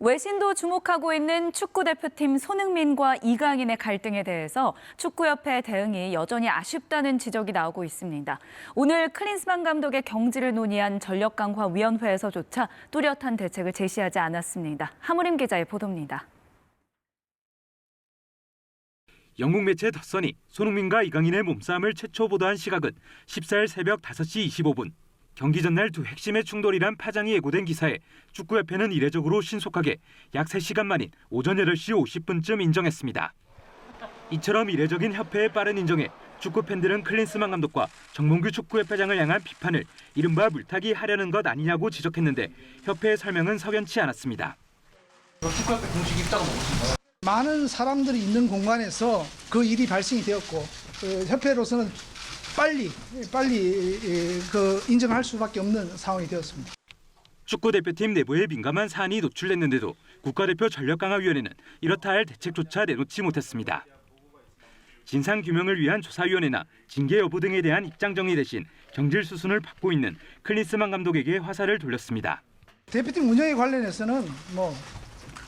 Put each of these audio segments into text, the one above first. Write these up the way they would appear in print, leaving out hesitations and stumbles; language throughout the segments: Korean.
외신도 주목하고 있는 축구대표팀 손흥민과 이강인의 갈등에 대해서 축구협회 대응이 여전히 아쉽다는 지적이 나오고 있습니다. 오늘 클린스만 감독의 경질을 논의한 전력강화위원회에서조차 뚜렷한 대책을 제시하지 않았습니다. 하무림 기자의 보도입니다. 영국 매체 덧선이 손흥민과 이강인의 몸싸움을 최초 보도한 시각은 14일 새벽 5시 25분. 경기 전날 두 핵심의 충돌이란 파장이 예고된 기사에 축구협회는 이례적으로 신속하게 약 3시간 만인 오전 8시 50분쯤 인정했습니다. 이처럼 이례적인 협회의 빠른 인정에 축구 팬들은 클린스만 감독과 정몽규 축구협회장을 향한 비판을 이른바 물타기 하려는 것 아니냐고 지적했는데 협회의 설명은 석연치 않았습니다. 축구협회 공식 입장은 무엇인가요? 많은 사람들이 있는 공간에서 그 일이 발생이 되었고 협회로서는 빨리 인정할 수밖에 없는 상황이 되었습니다. 축구대표팀 내부에 민감한 사안이 노출됐는데도 국가대표 전력강화위원회는 이렇다 할 대책조차 내놓지 못했습니다. 진상규명을 위한 조사위원회나 징계 여부 등에 대한 입장 정리 대신 경질 수순을 밟고 있는 클린스만 감독에게 화살을 돌렸습니다. 대표팀 운영에 관련해서는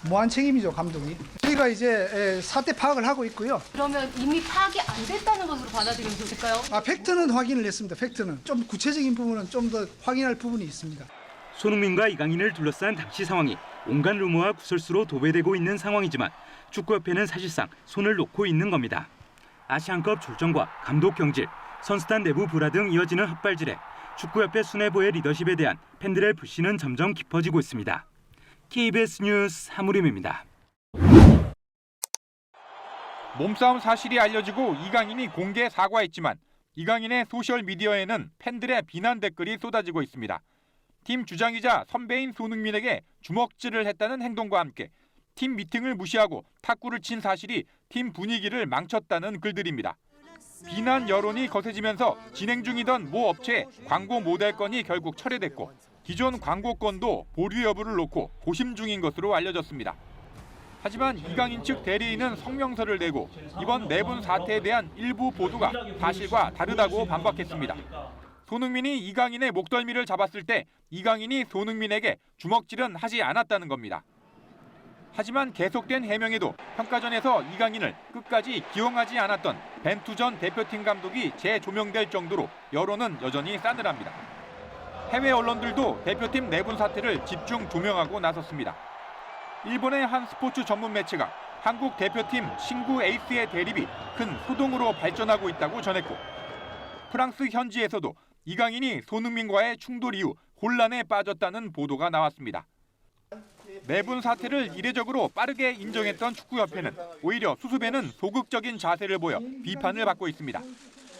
무한 책임이죠, 감독이. 저희가 이제 사태 파악을 하고 있고요. 그러면 이미 파악이 안 됐다는 것으로 받아들이면 좋을까요? 팩트는 확인을 했습니다. 팩트는. 좀 구체적인 부분은 좀 더 확인할 부분이 있습니다. 손흥민과 이강인을 둘러싼 당시 상황이 온갖 루머와 구설수로 도배되고 있는 상황이지만 축구협회는 사실상 손을 놓고 있는 겁니다. 아시안컵 졸전과 감독 경질, 선수단 내부 불화 등 이어지는 헛발질에 축구협회 수뇌부의 리더십에 대한 팬들의 불신은 점점 깊어지고 있습니다. KBS 뉴스 하무림입니다. 몸싸움 사실이 알려지고 이강인이 공개 사과했지만 이강인의 소셜미디어에는 팬들의 비난 댓글이 쏟아지고 있습니다. 팀 주장이자 선배인 손흥민에게 주먹질을 했다는 행동과 함께 팀 미팅을 무시하고 탁구를 친 사실이 팀 분위기를 망쳤다는 글들입니다. 비난 여론이 거세지면서 진행 중이던 모 업체의 광고 모델 건이 결국 철회됐고 기존 광고건도 보류 여부를 놓고 고심 중인 것으로 알려졌습니다. 하지만 이강인 측 대리인은 성명서를 내고 이번 내분 사태에 대한 일부 보도가 사실과 다르다고 반박했습니다. 손흥민이 이강인의 목덜미를 잡았을 때 이강인이 손흥민에게 주먹질은 하지 않았다는 겁니다. 하지만 계속된 해명에도 평가전에서 이강인을 끝까지 기용하지 않았던 벤투 전 대표팀 감독이 재조명될 정도로 여론은 여전히 싸늘합니다. 해외 언론들도 대표팀 내분 사태를 집중 조명하고 나섰습니다. 일본의 한 스포츠 전문 매체가 한국 대표팀 신구 에이스의 대립이 큰 소동으로 발전하고 있다고 전했고 프랑스 현지에서도 이강인이 손흥민과의 충돌 이후 혼란에 빠졌다는 보도가 나왔습니다. 내분 사태를 이례적으로 빠르게 인정했던 축구협회는 오히려 수습에는 소극적인 자세를 보여 비판을 받고 있습니다.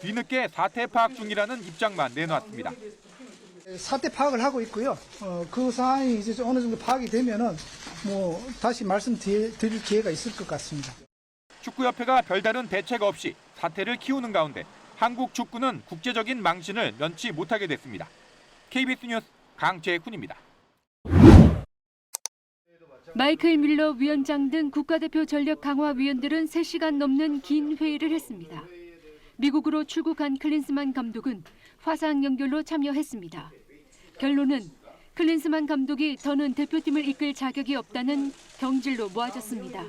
뒤늦게 사태 파악 중이라는 입장만 내놓았습니다. 사태 파악을 하고 있고요. 그 상황이 이제 어느 정도 파악이 되면은 다시 말씀드릴 기회가 있을 것 같습니다. 축구협회가 별다른 대책 없이 사태를 키우는 가운데 한국 축구는 국제적인 망신을 면치 못하게 됐습니다. KBS 뉴스 강재훈입니다. 마이클 밀러 위원장 등 국가대표 전력 강화 위원들은 3시간 넘는 긴 회의를 했습니다. 미국으로 출국한 클린스만 감독은 화상 연결로 참여했습니다. 결론은 클린스만 감독이 더는 대표팀을 이끌 자격이 없다는 경질로 모아졌습니다.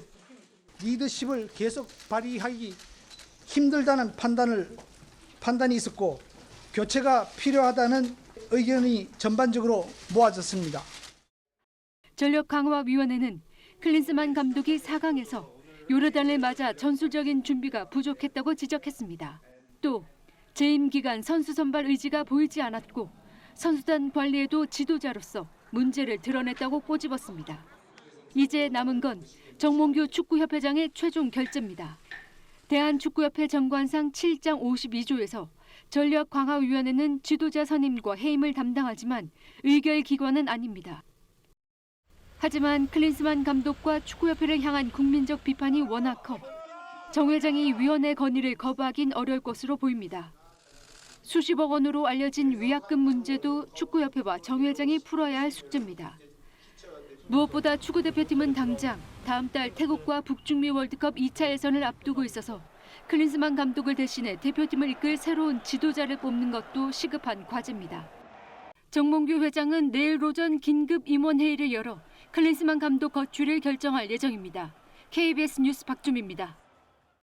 리더십을 계속 발휘하기 힘들다는 판단이 있었고 교체가 필요하다는 의견이 전반적으로 모아졌습니다. 전력강화위원회는 클린스만 감독이 4강에서 요르단을 맞아 전술적인 준비가 부족했다고 지적했습니다. 또 재임 기간 선수 선발 의지가 보이지 않았고 선수단 관리에도 지도자로서 문제를 드러냈다고 꼬집었습니다. 이제 남은 건 정몽규 축구협회장의 최종 결재입니다. 대한축구협회 정관상 7장 52조에서 전력강화위원회는 지도자 선임과 해임을 담당하지만 의결 기관은 아닙니다. 하지만 클린스만 감독과 축구협회를 향한 국민적 비판이 워낙 커 정 회장이 위원회 건의를 거부하긴 어려울 것으로 보입니다. 수십억 원으로 알려진 위약금 문제도 축구협회와 정 회장이 풀어야 할 숙제입니다. 무엇보다 축구대표팀은 당장 다음 달 태국과 북중미 월드컵 2차 예선을 앞두고 있어서 클린스만 감독을 대신해 대표팀을 이끌 새로운 지도자를 뽑는 것도 시급한 과제입니다. 정몽규 회장은 내일 오전 긴급 임원회의를 열어 클린스만 감독 거취를 결정할 예정입니다. KBS 뉴스 박주미입니다.